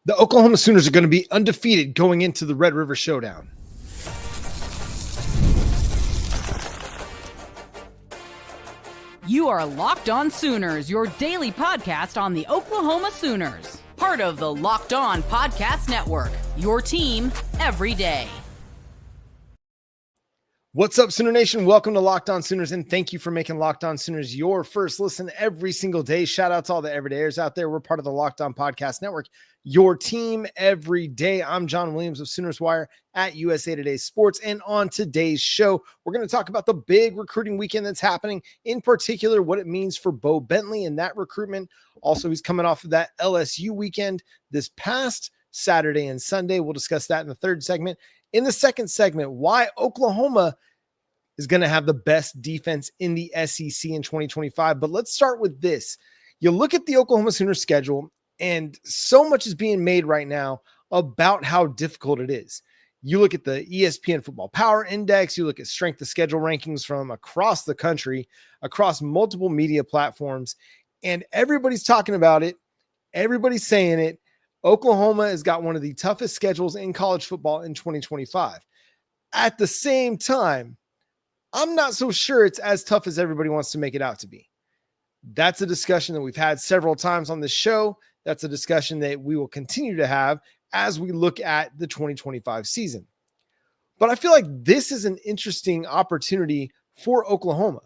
The Oklahoma Sooners are going to be undefeated going into the Red River Showdown. You are Locked On Sooners, your daily podcast on the Oklahoma Sooners. Part of the Locked On Podcast Network, your team every day. What's up, Sooner Nation? Welcome to Locked On Sooners, and thank you for making Locked On Sooners your first listen every single day. Shout out to all the everydayers out there. We're part of the Locked On Podcast Network, your team every day. I'm John Williams of Sooners Wire at USA Today Sports, and on today's show, we're going to talk about the big recruiting weekend that's happening, in particular, what it means for Bowe Bentley and that recruitment. Also, he's coming off of that LSU weekend this past Saturday and Sunday. We'll discuss that in the third segment. In the second segment, why Oklahoma is going to have the best defense in the SEC in 2025. But let's start with this. You look at the Oklahoma Sooners schedule, and so much is being made right now about how difficult it is. You look at the ESPN Football Power Index, you look at strength of schedule rankings from across the country, across multiple media platforms, and everybody's talking about it. Everybody's saying it. Oklahoma has got one of the toughest schedules in college football in 2025. At the same time, I'm not so sure it's as tough as everybody wants to make it out to be. That's a discussion that we've had several times on this show. That's a discussion that we will continue to have as we look at the 2025 season. But I feel like this is an interesting opportunity for Oklahoma.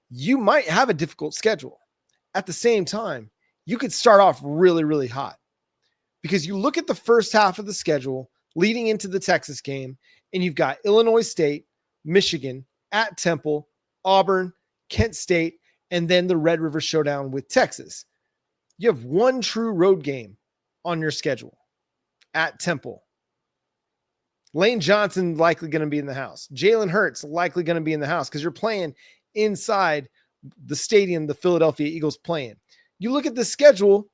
You might have a difficult schedule. At the same time, you could start off really, really hot, because you look at the first half of the schedule leading into the Texas game, and you've got Illinois State, Michigan, at Temple, Auburn, Kent State, and then the Red River Showdown with Texas. You have one true road game on your schedule at Temple. Lane Johnson likely going to be in the house. Jalen Hurts likely going to be in the house because you're playing inside the stadium the Philadelphia Eagles play in. You look at the schedule,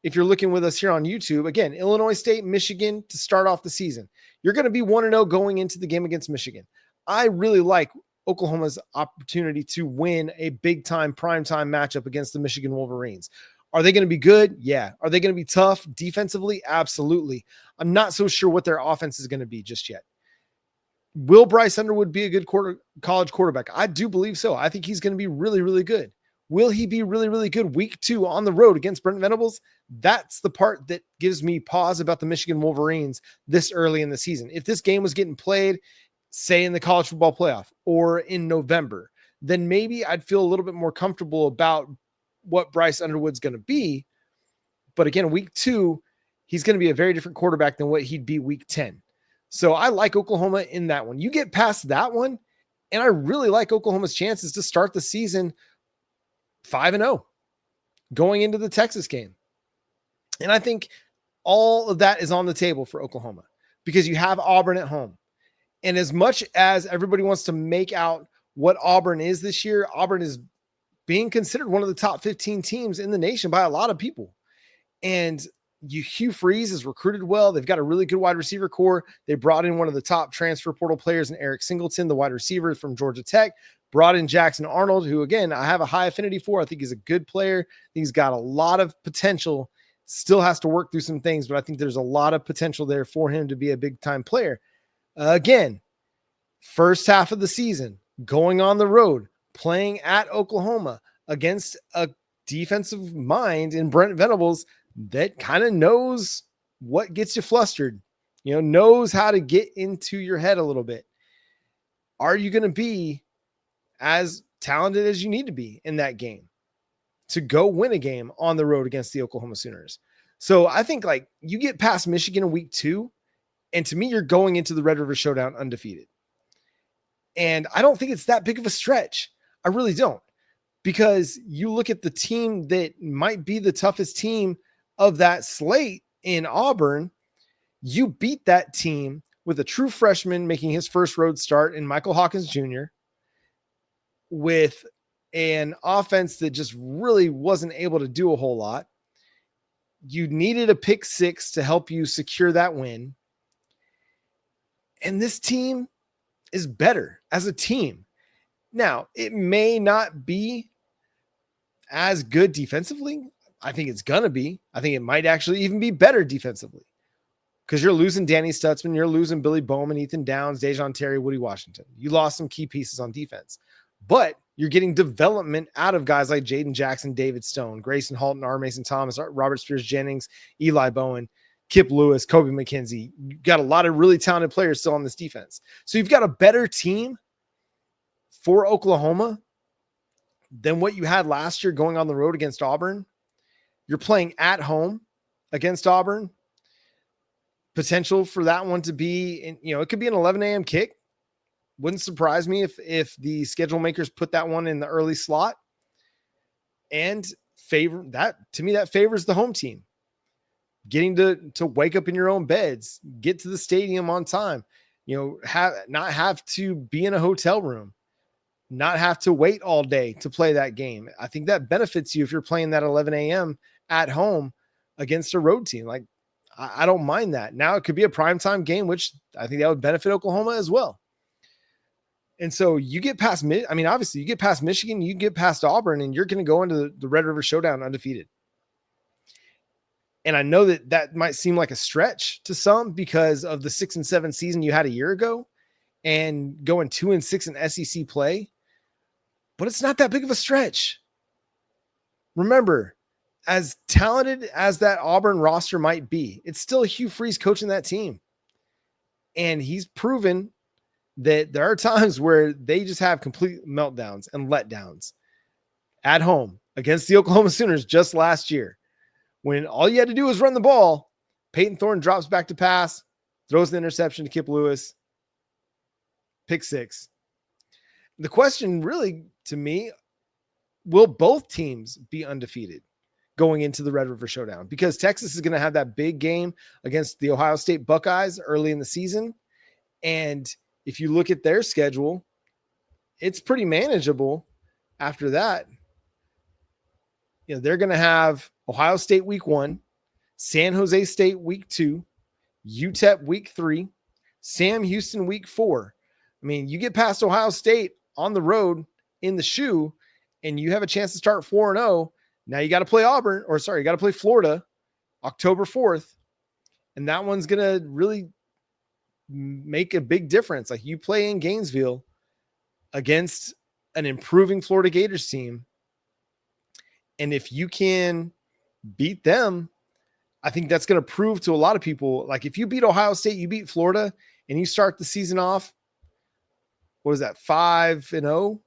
if you're looking with us here on YouTube, again, Illinois State, Michigan to start off the season. You're going to be 1-0 going into the game against Michigan. I really like Oklahoma's opportunity to win a big-time, prime-time matchup against the Michigan Wolverines. Are they going to be good? Yeah. Are they going to be tough defensively? Absolutely. I'm not so sure what their offense is going to be just yet. Will Bryce Underwood be a good college quarterback? I do believe so. I think he's going to be really, really good. Will he be really, really good week 2 on the road against Brent Venables? That's the part that gives me pause about the Michigan Wolverines this early in the season. If this game was getting played, say in the college football playoff or in November, then maybe I'd feel a little bit more comfortable about what Bryce Underwood's going to be. But again, week 2, he's going to be a very different quarterback than what he'd be week 10. So I like Oklahoma in that one. You get past that one, and I really like Oklahoma's chances to start the season 5-0 going into the Texas game. And I think all of that is on the table for Oklahoma because you have Auburn at home. And as much as everybody wants to make out what Auburn is this year, Auburn is being considered one of the top 15 teams in the nation by a lot of people. And Hugh Freeze is recruited well. They've got a really good wide receiver core. They brought in one of the top transfer portal players in Eric Singleton, the wide receiver from Georgia Tech, brought in Jackson Arnold, who, again, I have a high affinity for. I think he's a good player. He's got a lot of potential, still has to work through some things, but I think there's a lot of potential there for him to be a big-time player. Again, first half of the season, going on the road, playing at Oklahoma against a defensive mind in Brent Venables that kind of knows what gets you flustered, knows how to get into your head a little bit. Are you going to be as talented as you need to be in that game to go win a game on the road against the Oklahoma Sooners? So I think you get past Michigan in week 2, and to me, you're going into the Red River Showdown undefeated. And I don't think it's that big of a stretch. I really don't. Because you look at the team that might be the toughest team of that slate in Auburn, you beat that team with a true freshman making his first road start in Michael Hawkins Jr., with an offense that just really wasn't able to do a whole lot. You needed a pick 6 to help you secure that win. And this team is better as a team. Now, it may not be as good defensively. I think it's going to be. I think it might actually even be better defensively because you're losing Danny Stutzman. You're losing Billy Bowman, Ethan Downs, Dejon Terry, Woody Washington. You lost some key pieces on defense, but you're getting development out of guys like Jayden Jackson, David Stone, Gracen Halton, R. Mason Thomas, Robert Spears Jennings, Eli Bowen, Kip Lewis, Kobe McKenzie. You got a lot of really talented players still on this defense. So you've got a better team for Oklahoma than what you had last year going on the road against Auburn. You're playing at home against Auburn. Potential for that one to be, it could be an 11 a.m. kick. Wouldn't surprise me if the schedule makers put that one in the early slot. And that favors the home team. Getting to wake up in your own beds, get to the stadium on time, not have to be in a hotel room, not have to wait all day to play that game. I think that benefits you if you're playing that 11 a.m. at home against a road team. Like, I don't mind that. Now it could be a primetime game, which I think that would benefit Oklahoma as well. And so you get past, obviously you get past Michigan, you get past Auburn, and you're going to go into the Red River Showdown undefeated. And I know that might seem like a stretch to some because of the 6-7 season you had a year ago and going 2-6 in SEC play, but it's not that big of a stretch. Remember, as talented as that Auburn roster might be, it's still Hugh Freeze coaching that team. And he's proven that there are times where they just have complete meltdowns and letdowns at home against the Oklahoma Sooners just last year. When all you had to do was run the ball, Peyton Thorne drops back to pass, throws the interception to Kip Lewis, pick 6. The question really, to me, will both teams be undefeated going into the Red River Showdown? Because Texas is going to have that big game against the Ohio State Buckeyes early in the season. And if you look at their schedule, it's pretty manageable after that. They're going to have Ohio State week 1, San Jose State week 2, UTEP week 3, Sam Houston week 4. You get past Ohio State on the road in the shoe, and you have a chance to start 4-0. Now you got to play you got to play Florida October 4th. And that one's going to really make a big difference. Like, you play in Gainesville against an improving Florida Gators team. And if you can beat them, I think that's going to prove to a lot of people, like, if you beat Ohio State, you beat Florida, and you start the season off, 5-0,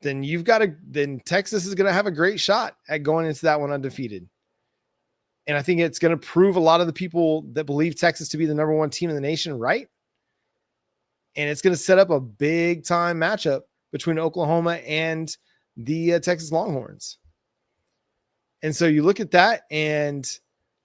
then Texas is going to have a great shot at going into that one undefeated. And I think it's going to prove a lot of the people that believe Texas to be the number 1 team in the nation right. And it's going to set up a big time matchup between Oklahoma and the Texas Longhorns. And so you look at that, and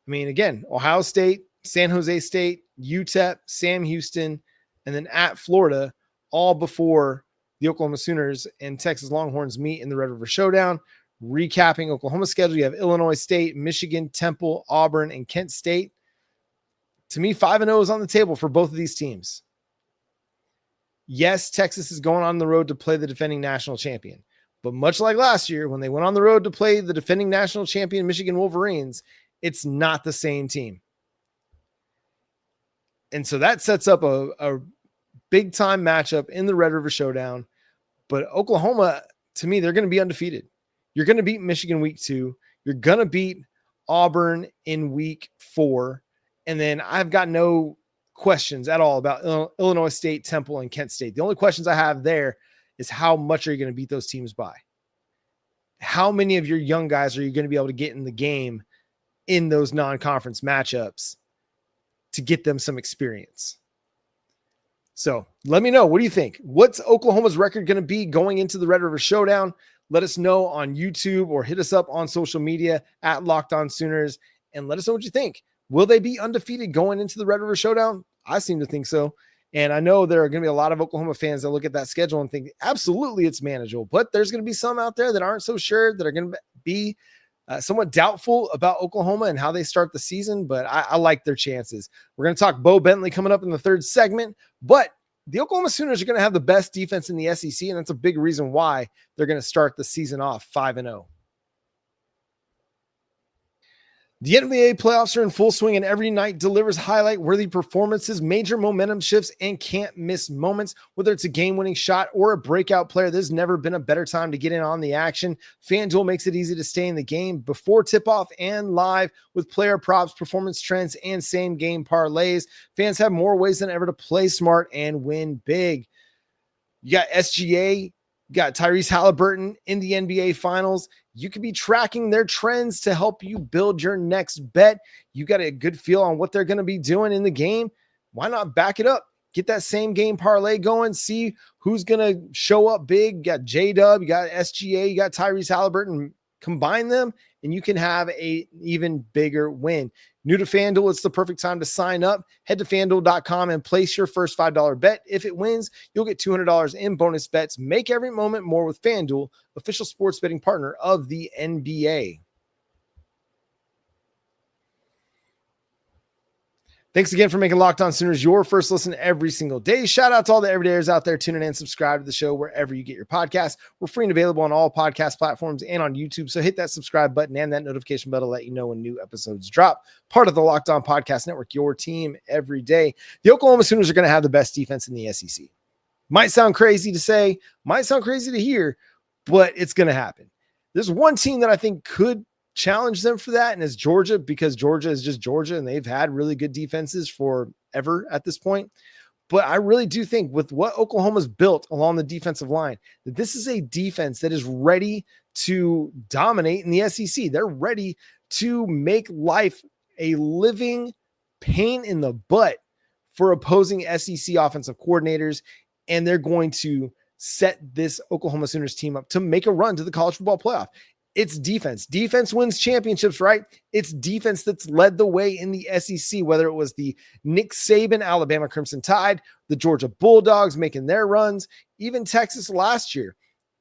again, Ohio State, San Jose State, UTEP, Sam Houston, and then at Florida, all before the Oklahoma Sooners and Texas Longhorns meet in the Red River Showdown. Recapping Oklahoma's schedule, you have Illinois State, Michigan, Temple, Auburn, and Kent State. To me, 5-0 is on the table for both of these teams. Yes, Texas is going on the road to play the defending national champion. But much like last year, when they went on the road to play the defending national champion Michigan Wolverines, it's not the same team. And so that sets up a big-time matchup in the Red River Showdown. But Oklahoma, to me, they're going to be undefeated. You're going to beat Michigan week 2. You're going to beat Auburn in week 4. And then I've got no questions at all about Illinois State, Temple, and Kent State. The only questions I have there is how much are you going to beat those teams by? How many of your young guys are you going to be able to get in the game in those non-conference matchups to get them some experience? So let me know. What do you think? What's Oklahoma's record going to be going into the Red River Showdown? Let us know on YouTube or hit us up on social media at Locked On Sooners and let us know what you think. Will they be undefeated going into the Red River Showdown? I seem to think so. And I know there are going to be a lot of Oklahoma fans that look at that schedule and think, absolutely, it's manageable. But there's going to be some out there that aren't so sure, that are going to be somewhat doubtful about Oklahoma and how they start the season. But I like their chances. We're going to talk Bowe Bentley coming up in the third segment. But the Oklahoma Sooners are going to have the best defense in the SEC, and that's a big reason why they're going to start the season off 5-0. The NBA playoffs are in full swing, and every night delivers highlight-worthy performances, major momentum shifts, and can't-miss moments. Whether it's a game-winning shot or a breakout player, there's never been a better time to get in on the action. FanDuel makes it easy to stay in the game before tip-off and live with player props, performance trends, and same-game parlays. Fans have more ways than ever to play smart and win big. You got SGA, you got Tyrese Halliburton in the NBA Finals. You could be tracking their trends to help you build your next bet. You got a good feel on what they're going to be doing in the game. Why not back it up? Get that same game parlay going. See who's going to show up big. You got J-Dub, you got SGA, you got Tyrese Halliburton. Combine them, and you can have an even bigger win. New to FanDuel, it's the perfect time to sign up. Head to FanDuel.com and place your first $5 bet. If it wins, you'll get $200 in bonus bets. Make every moment more with FanDuel, official sports betting partner of the NBA. Thanks again for making Locked On Sooners your first listen every single day. Shout out to all the everydayers out there tuning in. Subscribe to the show wherever you get your podcasts. We're free and available on all podcast platforms and on YouTube. So hit that subscribe button and that notification bell to let you know when new episodes drop. Part of the Locked On Podcast Network, your team every day. The Oklahoma Sooners are going to have the best defense in the SEC. Might sound crazy to say, might sound crazy to hear, but it's going to happen. There's one team that I think could challenge them for that, and it's Georgia, because Georgia is just Georgia, and they've had really good defenses forever at this point. But I really do think with what Oklahoma's built along the defensive line, that this is a defense that is ready to dominate in the SEC. They're ready to make life a living pain in the butt for opposing SEC offensive coordinators, and they're going to set this Oklahoma Sooners team up to make a run to the college football playoff. It's defense. Defense wins championships, right? It's defense that's led the way in the SEC, whether it was the Nick Saban, Alabama Crimson Tide, the Georgia Bulldogs making their runs, even Texas last year.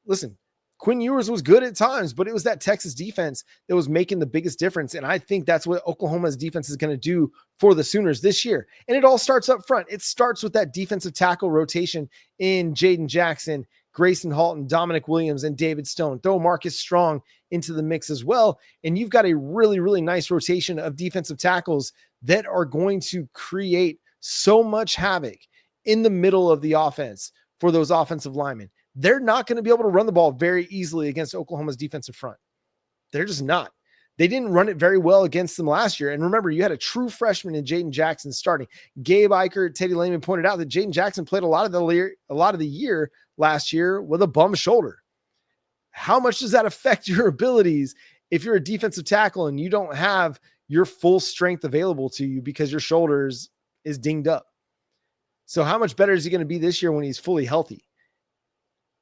Listen, Quinn Ewers was good at times, but it was that Texas defense that was making the biggest difference. And I think that's what Oklahoma's defense is going to do for the Sooners this year. And it all starts up front. It starts with that defensive tackle rotation in Jayden Jackson, Gracen Halton, Damonic Williams, and David Stone. Throw Marcus Strong into the mix as well. And you've got a really, really nice rotation of defensive tackles that are going to create so much havoc in the middle of the offense for those offensive linemen. They're not going to be able to run the ball very easily against Oklahoma's defensive front. They're just not. They didn't run it very well against them last year. And remember, you had a true freshman in Jayden Jackson starting. Gabe Eichert, Teddy Lehman pointed out that Jayden Jackson played a lot of the year last year with a bum shoulder. How much does that affect your abilities if you're a defensive tackle and you don't have your full strength available to you because your shoulders is dinged up? So how much better is he going to be this year when he's fully healthy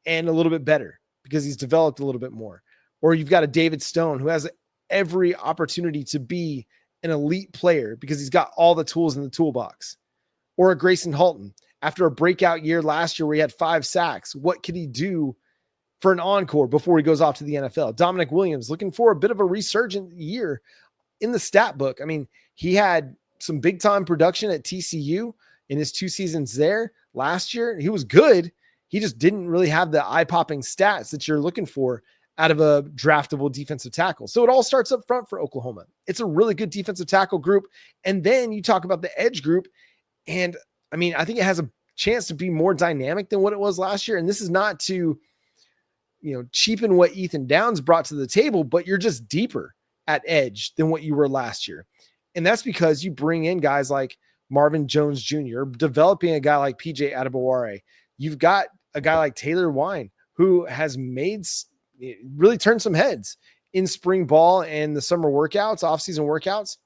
and a little bit better because he's developed a little bit more? Or you've got a David Stone who has every opportunity to be an elite player because he's got all the tools in the toolbox. Or a Gracen Halton after a breakout year last year where he had 5 sacks. What could he do for an encore before he goes off to the NFL? Damonic Williams looking for a bit of a resurgent year in the stat book. I mean, he had some big time production at TCU in his 2 seasons there last year. He was good. He just didn't really have the eye-popping stats that you're looking for out of a draftable defensive tackle. So it all starts up front for Oklahoma. It's a really good defensive tackle group. And then you talk about the edge group. And I mean, I think it has a chance to be more dynamic than what it was last year. And this is not to, cheapen what Ethan Downs brought to the table, but you're just deeper at edge than what you were last year. And that's because you bring in guys like Marvin Jones Jr., developing a guy like PJ Adebaware. You've got a guy like Taylor Wine, who has really turned some heads in spring ball and the summer workouts, off-season workouts.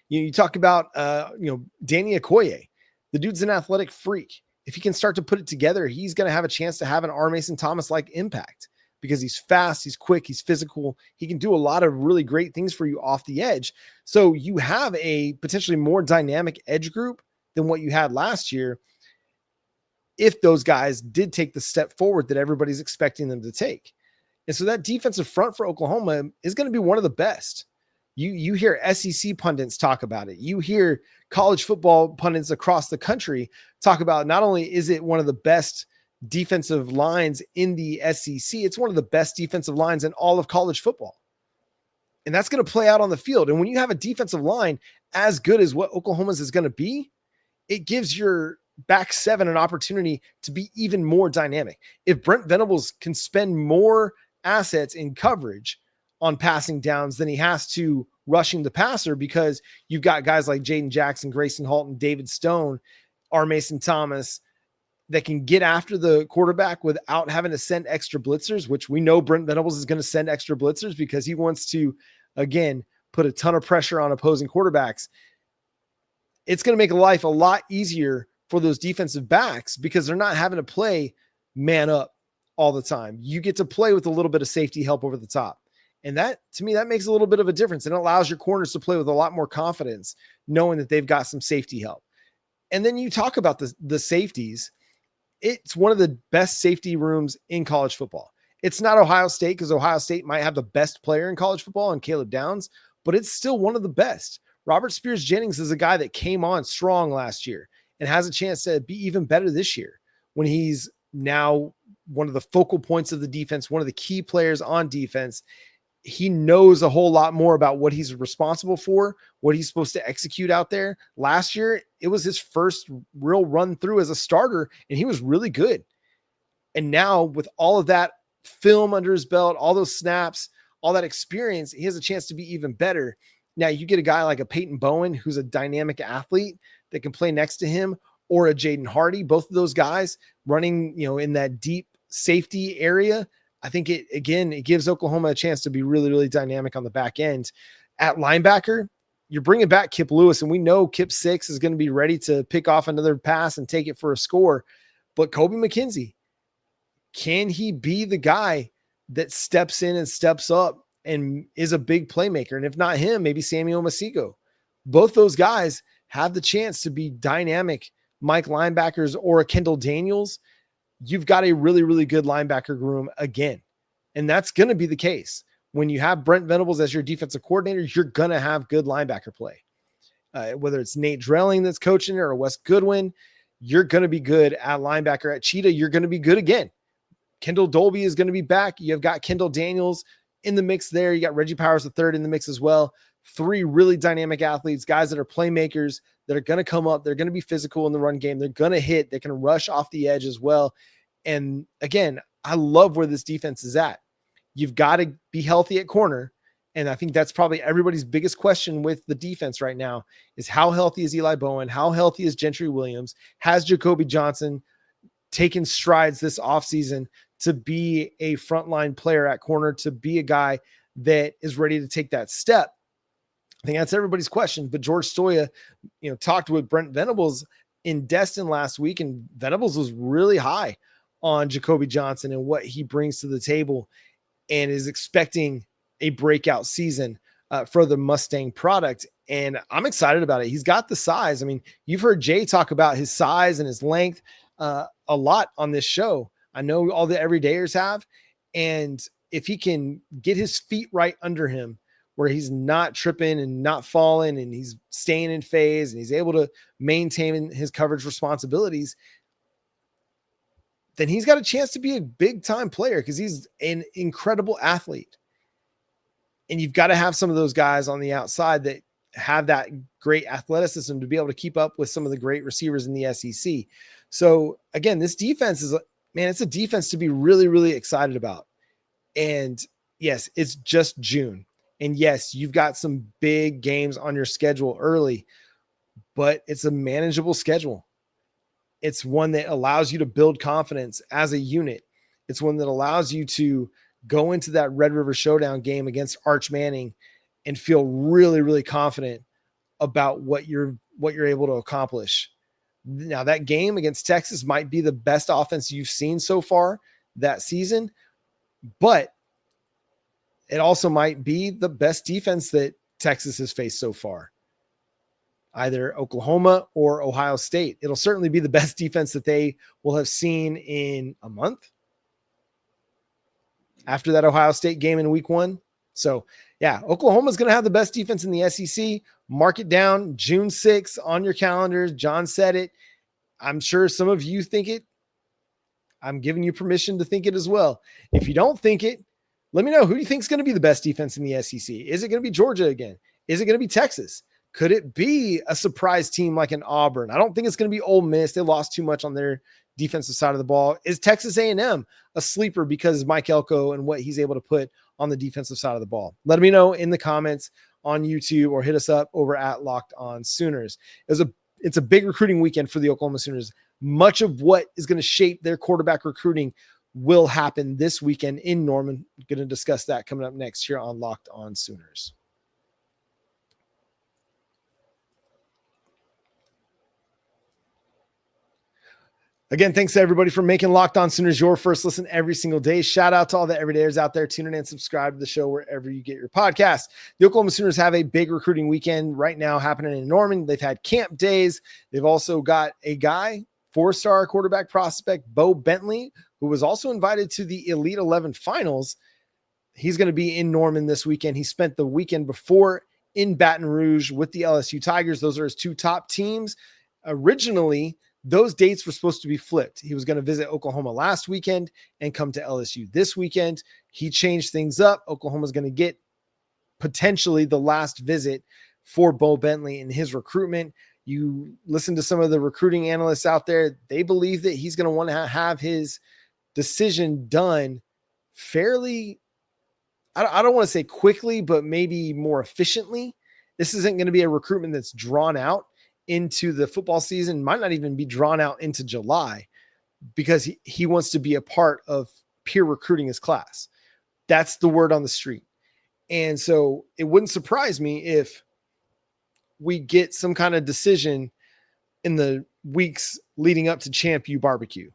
You talk about, Danny Okoye. The dude's an athletic freak. If he can start to put it together, he's going to have a chance to have an R. Mason Thomas-like impact because he's fast, he's quick, he's physical. He can do a lot of really great things for you off the edge. So you have a potentially more dynamic edge group than what you had last year if those guys did take the step forward that everybody's expecting them to take. And so that defensive front for Oklahoma is going to be one of the best. You hear SEC pundits talk about it. You hear college football pundits across the country talk about not only is it one of the best defensive lines in the SEC, it's one of the best defensive lines in all of college football. And that's going to play out on the field. And when you have a defensive line as good as what Oklahoma's is going to be, it gives your back seven an opportunity to be even more dynamic. If Brent Venables can spend more assets in coverage on passing downs than he has to rushing the passer, because you've got guys like Jayden Jackson, Gracen Halton, David Stone, R. Mason Thomas that can get after the quarterback without having to send extra blitzers, which we know Brent Venables is going to send extra blitzers because he wants to, again, put a ton of pressure on opposing quarterbacks. It's going to make life a lot easier for those defensive backs because they're not having to play man up all the time. You get to play with a little bit of safety help over the top. And that, to me, that makes a little bit of a difference. And it allows your corners to play with a lot more confidence, knowing that they've got some safety help. And then you talk about the safeties. It's one of the best safety rooms in college football. It's not Ohio State, because Ohio State might have the best player in college football in Caleb Downs, but it's still one of the best. Robert Spears-Jennings is a guy that came on strong last year and has a chance to be even better this year when he's now one of the focal points of the defense, one of the key players on defense. He knows a whole lot more about what he's responsible for, what he's supposed to execute out there. Last year, it was his first real run through as a starter, and he was really good. And now with all of that film under his belt, all those snaps, all that experience, he has a chance to be even better. Now you get a guy like a Peyton Bowen, who's a dynamic athlete that can play next to him, or a Jaden Hardy, both of those guys running, in that deep safety area. I think it gives Oklahoma a chance to be really, really dynamic on the back end. At linebacker, you're bringing back Kip Lewis, and we know Kip 6 is going to be ready to pick off another pass and take it for a score. But Kobe McKenzie, can he be the guy that steps in and steps up and is a big playmaker? And if not him, maybe Samuel Masigo. Both those guys have the chance to be dynamic Mike linebackers, or a Kendall Daniels. You've got a really, really good linebacker room again. And that's going to be the case. When you have Brent Venables as your defensive coordinator, you're going to have good linebacker play. Whether it's Nate Drelling that's coaching or Wes Goodwin, you're going to be good at linebacker. At Cheetah, you're going to be good again. Kendall Dolby is going to be back. You've got Kendall Daniels in the mix there. You got Reggie Powers III in the mix as well. 3 really dynamic athletes, guys that are playmakers, that are going to come up. They're going to be physical in the run game. They're going to hit. They can rush off the edge as well. And again, I love where this defense is at. You've got to be healthy at corner. And I think that's probably everybody's biggest question with the defense right now is, how healthy is Eli Bowen? How healthy is Gentry Williams? Has Jacoby Johnson taken strides this offseason to be a frontline player at corner, to be a guy that is ready to take that step? I think that's everybody's question. But George Stoya, talked with Brent Venables in Destin last week, and Venables was really high on Jacoby Johnson and what he brings to the table, and is expecting a breakout season for the Mustang product. And I'm excited about it. He's got the size. I mean, you've heard Jay talk about his size and his length a lot on this show. I know all the everydayers have. And if he can get his feet right under him, where he's not tripping and not falling, and he's staying in phase, and he's able to maintain his coverage responsibilities, then he's got a chance to be a big time player, because he's an incredible athlete. And you've got to have some of those guys on the outside that have that great athleticism to be able to keep up with some of the great receivers in the SEC. So again, this defense is, it's a defense to be really, really excited about. And yes, it's just June. And yes, you've got some big games on your schedule early, but it's a manageable schedule. It's one that allows you to build confidence as a unit. It's one that allows you to go into that Red River Showdown game against Arch Manning and feel really, really confident about what you're able to accomplish. Now, that game against Texas might be the best offense you've seen so far that season, but it also might be the best defense that Texas has faced so far. Either Oklahoma or Ohio State. It'll certainly be the best defense that they will have seen in a month after that Ohio State game in week 1. So yeah, Oklahoma's going to have the best defense in the SEC. Mark it down, June 6th on your calendars. John said it. I'm sure some of you think it. I'm giving you permission to think it as well. If you don't think it, Let me know, who do you think is going to be the best defense in the SEC? Is it going to be Georgia again? Is it going to be Texas? Could it be a surprise team like an Auburn? I don't think it's going to be Ole Miss. They lost too much on their defensive side of the ball. Is Texas A&M a sleeper because Mike Elko and what he's able to put on the defensive side of the ball? Let me know in the comments on YouTube or hit us up over at Locked On Sooners. It's a big recruiting weekend for the Oklahoma Sooners. Much of what is going to shape their quarterback recruiting will happen this weekend in Norman. I'm going to discuss that coming up next here on Locked On Sooners. Again, thanks to everybody for making Locked On Sooners your first listen every single day. Shout out to all the everydayers out there tuning in and subscribe to the show wherever you get your podcast. The Oklahoma Sooners have a big recruiting weekend right now happening in Norman. They've had camp days. They've also got a guy, 4-star quarterback prospect, Bowe Bentley, who was also invited to the Elite 11 finals. He's going to be in Norman this weekend. He spent the weekend before in Baton Rouge with the LSU Tigers. Those are his two top teams. Originally, those dates were supposed to be flipped. He was going to visit Oklahoma last weekend and come to LSU this weekend. He changed things up. Oklahoma's going to get potentially the last visit for Bowe Bentley in his recruitment. You listen to some of the recruiting analysts out there. They believe that he's going to want to have his decision done fairly, I don't want to say quickly, but maybe more efficiently. This isn't going to be a recruitment that's drawn out into the football season, might not even be drawn out into July, because he wants to be a part of peer recruiting his class. That's the word on the street. And so it wouldn't surprise me if we get some kind of decision in the weeks leading up to Champ U barbecue,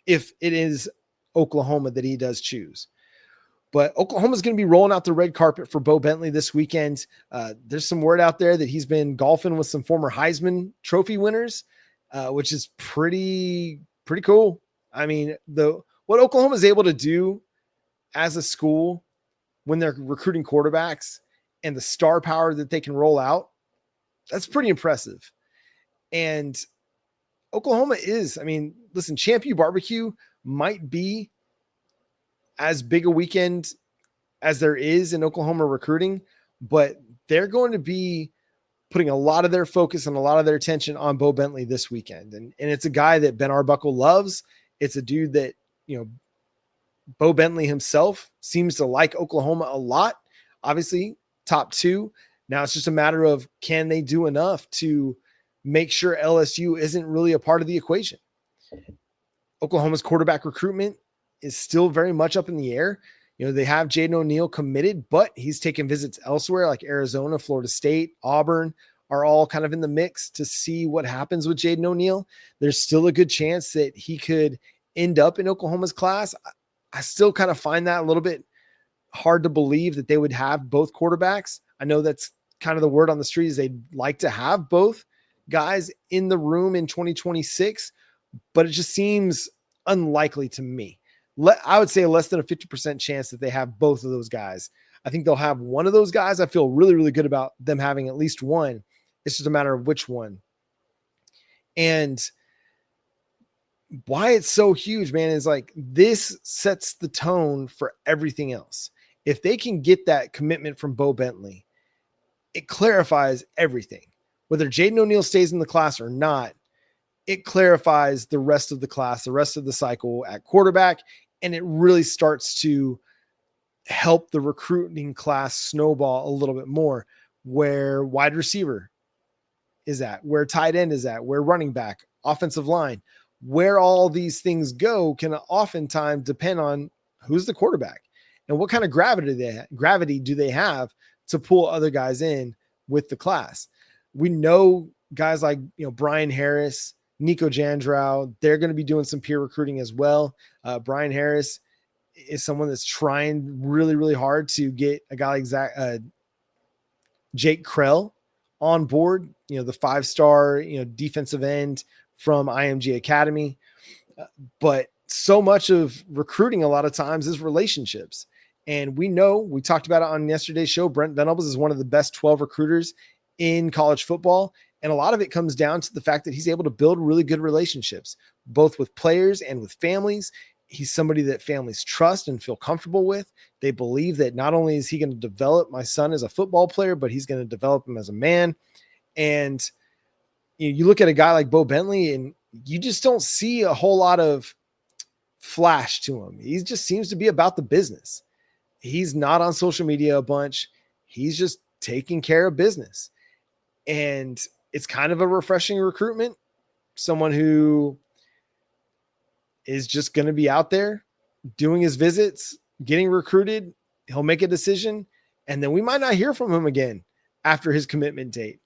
if it is Oklahoma that he does choose. But Oklahoma is going to be rolling out the red carpet for Bowe Bentley this weekend. There's some word out there that he's been golfing with some former Heisman Trophy winners, which is pretty cool. I mean, what Oklahoma is able to do as a school when they're recruiting quarterbacks and the star power that they can roll out, that's pretty impressive. And Oklahoma is, I mean, listen, Champ U barbecue might be as big a weekend as there is in Oklahoma recruiting, but they're going to be putting a lot of their focus and a lot of their attention on Bowe Bentley this weekend. And it's a guy that Ben Arbuckle loves. It's a dude that, Bowe Bentley himself seems to like Oklahoma a lot. Obviously, top 2. Now it's just a matter of, can they do enough to make sure LSU isn't really a part of the equation? Oklahoma's quarterback recruitment is still very much up in the air. They have Jayden O'Neal committed, but he's taken visits elsewhere like Arizona, Florida State, Auburn are all kind of in the mix to see what happens with Jayden O'Neal. There's still a good chance that he could end up in Oklahoma's class. I still kind of find that a little bit hard to believe that they would have both quarterbacks. I know that's kind of the word on the street is they'd like to have both guys in the room in 2026, but it just seems unlikely to me. I would say less than a 50% chance that they have both of those guys. I think they'll have one of those guys. I feel really, really good about them having at least one. It's just a matter of which one. And why it's so huge, man, is like this sets the tone for everything else. If they can get that commitment from Bowe Bentley, it clarifies everything. Whether Jayden O'Neal stays in the class or not, it clarifies the rest of the class, the rest of the cycle at quarterback, and it really starts to help the recruiting class snowball a little bit more, where wide receiver is at, where tight end is at, where running back, offensive line, where all these things go can oftentimes depend on who's the quarterback and what kind of gravity do they have to pull other guys in with the class. We know guys like, Brian Harris, Nico Jandrow, they're going to be doing some peer recruiting as well. Brian Harris is someone that's trying really, really hard to get a guy like Jake Krell on board, the 5-star, defensive end from IMG Academy. But so much of recruiting a lot of times is relationships. And we talked about it on yesterday's show. Brent Venables is one of the best 12 recruiters in college football. And a lot of it comes down to the fact that he's able to build really good relationships, both with players and with families. he's somebody that families trust and feel comfortable with. They believe that not only is he going to develop my son as a football player, but he's going to develop him as a man. And you look at a guy like Bowe Bentley, and you just don't see a whole lot of flash to him. He just seems to be about the business. He's not on social media a bunch. He's just taking care of business. And it's kind of a refreshing recruitment. Someone who is just going to be out there doing his visits, getting recruited. He'll make a decision, and then we might not hear from him again after his commitment date.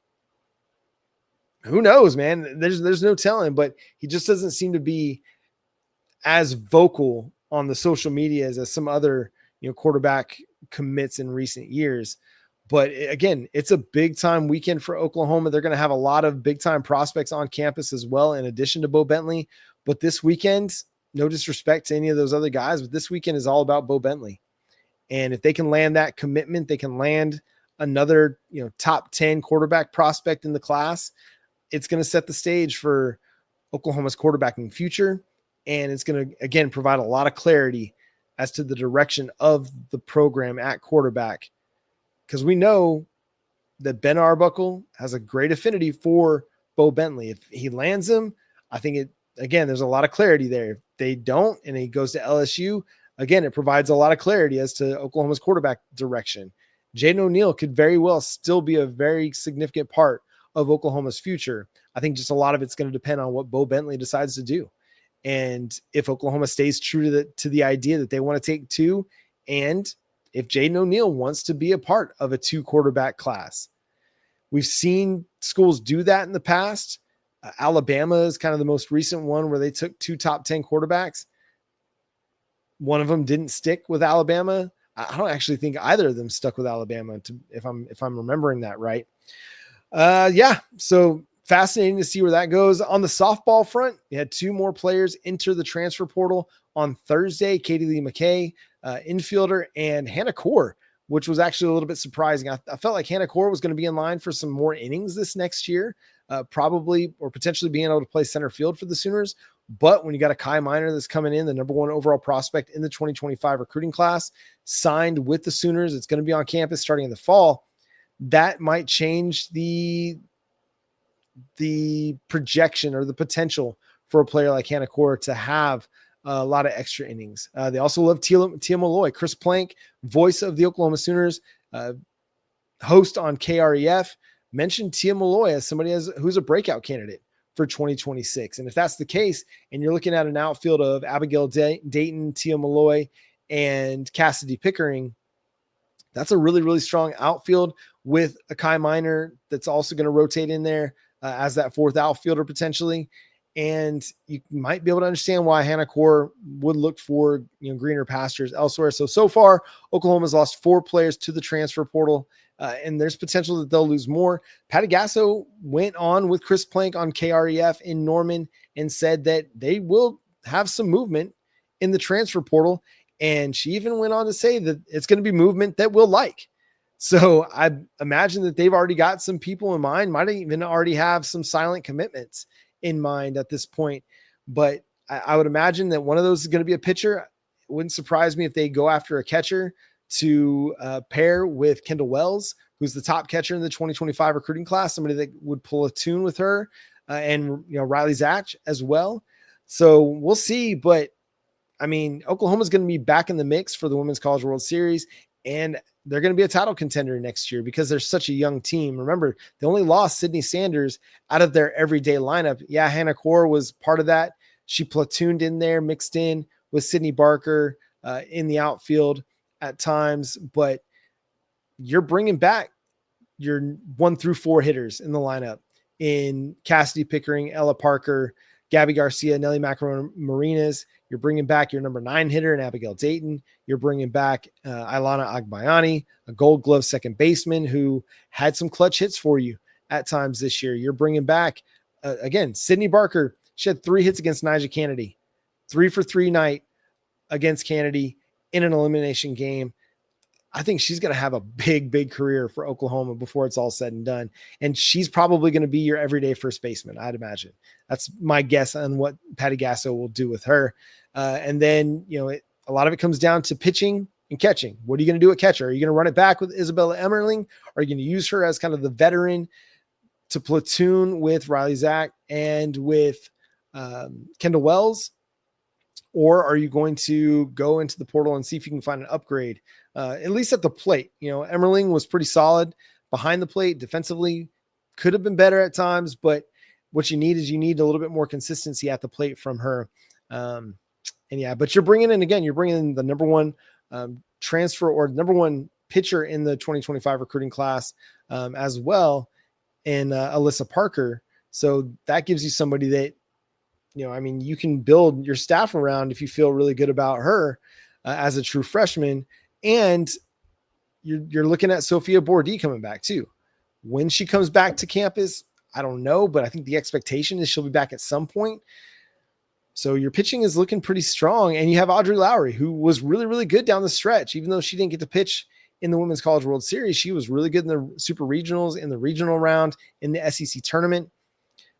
Who knows, man? There's no telling, but he just doesn't seem to be as vocal on the social media as some other, quarterback commits in recent years. But again, it's a big time weekend for Oklahoma. They're going to have a lot of big time prospects on campus as well, in addition to Bowe Bentley. But this weekend, no disrespect to any of those other guys, but this weekend is all about Bowe Bentley. And if they can land that commitment, they can land another, top 10 quarterback prospect in the class. It's going to set the stage for Oklahoma's quarterbacking future. And it's going to, again, provide a lot of clarity as to the direction of the program at quarterback. Because we know that Ben Arbuckle has a great affinity for Bowe Bentley. If he lands him, I think there's a lot of clarity there. If they don't, and he goes to LSU, again, it provides a lot of clarity as to Oklahoma's quarterback direction. Jayden O'Neal could very well still be a very significant part of Oklahoma's future. I think just a lot of it's going to depend on what Bowe Bentley decides to do. And if Oklahoma stays true to the idea that they want to take two, and if Jayden O'Neal wants to be a part of a 2 quarterback class. We've seen schools do that in the past. Alabama is kind of the most recent one where they took 2 top 10 quarterbacks. One of them didn't stick with Alabama. I don't actually think either of them stuck with Alabama, if I'm remembering that right. So fascinating to see where that goes. On the softball front, we had 2 more players enter the transfer portal on Thursday. Katie Lee McKay, infielder, and Hannah Core, which was actually a little bit surprising. I felt like Hannah Core was going to be in line for some more innings this next year, probably or potentially being able to play center field for the Sooners. But when you got a Kai Minor that's coming in, the number 1 overall prospect in the 2025 recruiting class, signed with the Sooners, it's going to be on campus starting in the fall. That might change the projection or the potential for a player like Hannah Core to have a lot of extra innings. They also love Tia Malloy. Chris Plank, voice of the Oklahoma Sooners, host on KREF, mentioned Tia Malloy as somebody who's a breakout candidate for 2026. And if that's the case, and you're looking at an outfield of Abigail Dayton, Tia Malloy, and Cassidy Pickering, that's a really, really strong outfield with a Kai Minor that's also going to rotate in there as that 4th outfielder potentially. And you might be able to understand why Hannah Core would look for greener pastures elsewhere. So far, Oklahoma's lost 4 players to the transfer portal, and there's potential that they'll lose more. Patty Gasso went on with Chris Plank on KREF in Norman and said that they will have some movement in the transfer portal. And she even went on to say that it's going to be movement that we'll like. So I imagine that they've already got some people in mind, might even already have some silent commitments in mind at this point. But I would imagine that one of those is going to be a pitcher. It wouldn't surprise me if they go after a catcher to pair with Kendall Wells, who's the top catcher in the 2025 recruiting class, somebody that would pull a tune with her and Riley Zach as well. So we'll see. But I mean, Oklahoma's going to be back in the mix for the Women's College World Series, and they're going to be a title contender next year because they're such a young team. Remember, they only lost Sydney Sanders out of their everyday lineup. Yeah, Hannah Core was part of that. She platooned in there, mixed in with Sydney Barker in the outfield at times, but you're bringing back your 1 through 4 hitters in the lineup in Cassidy Pickering, Ella Parker, Gabby Garcia, Nelly Macaroni-Marinas. You're bringing back your number 9 hitter in Abigail Dayton. You're bringing back Ilana Agbayani, a Gold Glove second baseman who had some clutch hits for you at times this year. You're bringing back, again, Sydney Barker. She had 3 hits against Nija Kennedy, 3 for 3 night against Kennedy in an elimination game. I think she's going to have a big career for Oklahoma before it's all said and done. And she's probably going to be your everyday first baseman, I'd imagine. That's my guess on what Patty Gasso will do with her. And then, a lot of it comes down to pitching and catching. What are you going to do at catcher? Are you going to run it back with Isabella Emmerling? Are you going to use her as kind of the veteran to platoon with Riley Zach and with Kendall Wells? Or are you going to go into the portal and see if you can find an upgrade, at least at the plate? Emmerling was pretty solid behind the plate defensively, could have been better at times, but what you need is a little bit more consistency at the plate from her. But you're bringing in the number one transfer or number one pitcher in the 2025 recruiting class as well, and Alyssa Parker. So that gives you somebody that, you can build your staff around if you feel really good about her as a true freshman. And you're looking at Sophia Bourdie coming back too. When she comes back to campus, I don't know, but I think the expectation is she'll be back at some point. So your pitching is looking pretty strong. And you have Audrey Lowry, who was really, really good down the stretch. Even though she didn't get to pitch in the Women's College World Series, she was really good in the super regionals, in the regional round, in the SEC tournament.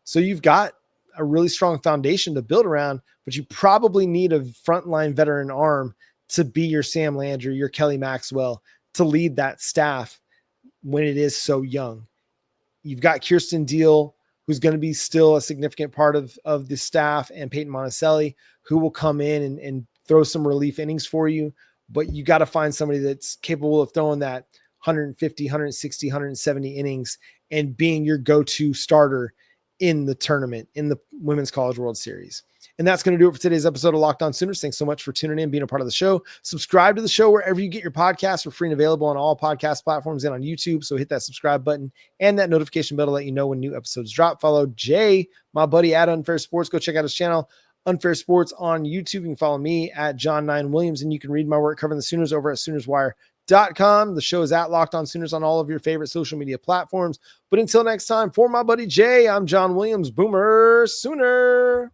So you've got a really strong foundation to build around, but you probably need a frontline veteran arm to be your Sam Landry, your Kelly Maxwell, to lead that staff when it is so young. You've got Kirsten Deal, who's going to be still a significant part of the staff, and Peyton Monticelli, who will come in and throw some relief innings for you. But you got to find somebody that's capable of throwing that 150, 160, 170 innings and being your go-to starter in the tournament, in the Women's College World Series. And that's going to do it for today's episode of Locked On Sooners. Thanks so much for tuning in, being a part of the show. Subscribe to the show wherever you get your podcasts. We're free and available on all podcast platforms and on YouTube. So hit that subscribe button and that notification bell to let you know when new episodes drop. Follow Jay, my buddy at Unfair Sports. Go check out his channel, Unfair Sports, on YouTube. You can follow me at John9 Williams, and you can read my work covering the Sooners over at SoonersWire.com. The show is at Locked On Sooners on all of your favorite social media platforms. But until next time, for my buddy Jay, I'm John Williams. Boomer Sooner.